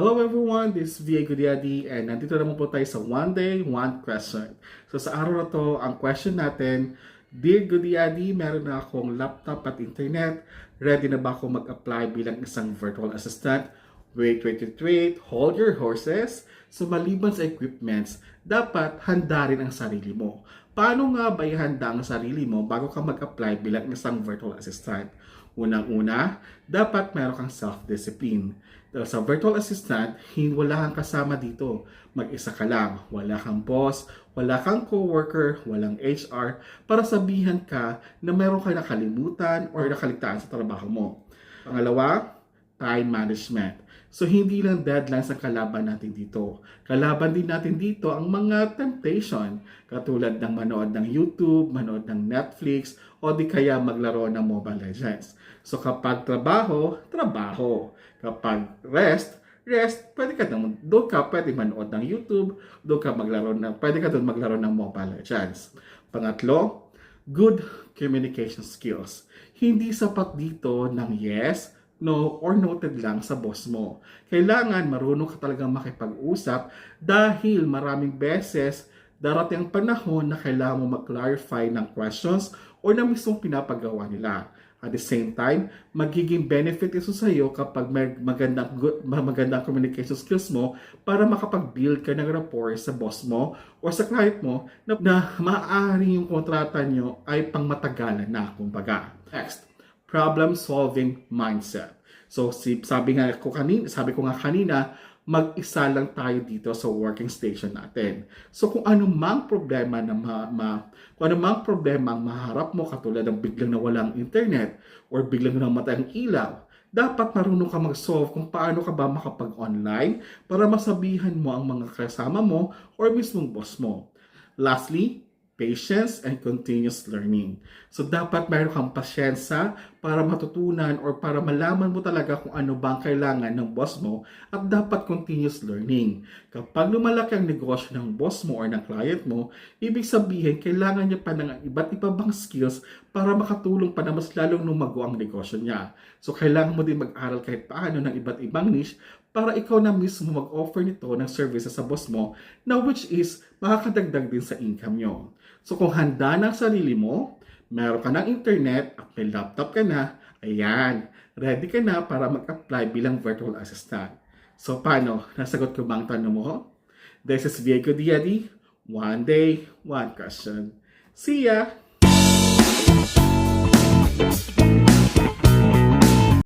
Hello everyone, this is V.A. Gudiadi and nandito naman po tayo sa One Day, One Question. So sa araw na to, ang question natin, Dear Gudiadi, meron na akong laptop at internet. Ready na ba ako mag-apply bilang isang virtual assistant? Wait, hold your horses. So maliban sa equipments, dapat handa rin ang sarili mo. Paano nga ba ihanda ang sarili mo bago ka mag-apply bilang isang virtual assistant? Unang-una, dapat meron kang self-discipline. Dahil sa virtual assistant, wala kang kasama dito. Mag-isa ka lang. Wala kang boss, wala kang coworker, walang HR para sabihan ka na meron ka nakalimutan o nakaligtaan sa trabaho mo. Pangalawa, time management. So, hindi lang deadlines ang kalaban natin dito. Kalaban din natin dito ang mga temptation, katulad ng manood ng YouTube, manood ng Netflix, o di kaya maglaro ng Mobile Legends. So, kapag trabaho, trabaho. Kapag rest, pwede ka doon ka pwede manood ng YouTube, pwede ka doon maglaro ng Mobile Legends. Pangatlo, good communication skills. Hindi sapat dito ng yes, no, or noted lang sa boss mo. Kailangan marunong ka talagang makipag-usap dahil maraming beses darating ang panahon na kailangan mo mag-clarify ng questions o na mismong pinapagawa nila. At the same time, magiging benefit ito sa iyo kapag may magandang communication skills mo para makapag-build ka ng rapport sa boss mo o sa client mo na maaari yung kontrata nyo ay pangmatagalan na, kumbaga. Next, problem-solving mindset. So, sabi ko nga kanina, mag-isa lang tayo dito sa working station natin. So, kung ano mang problema ang maharap mo, katulad ng biglang nawalang internet or biglang namatay ang ilaw, dapat marunong ka mag-solve kung paano ka ba makapag-online para masabihan mo ang mga kasama mo or mismong boss mo. Lastly, patience and continuous learning. So, dapat mayroon kang pasyensya para matutunan or para malaman mo talaga kung ano ba ang kailangan ng boss mo at dapat continuous learning. Kapag lumalaki ang negosyo ng boss mo or ng client mo, ibig sabihin kailangan niya pa ng iba't iba bang skills para makatulong pa na mas lalong lumago ang negosyo niya. So, kailangan mo din mag-aral kahit paano ng iba't ibang niche para ikaw na mismo mag-offer nito ng services sa boss mo na which is makakadagdag din sa income nyo. So kung handa na ang sarili mo, meron ka ng internet at may laptop ka na, ayan, ready ka na para mag-apply bilang virtual assistant. So paano? Nasagot ko ba ang tanong mo? This is Viego Diadi, One Day, One Question. See ya!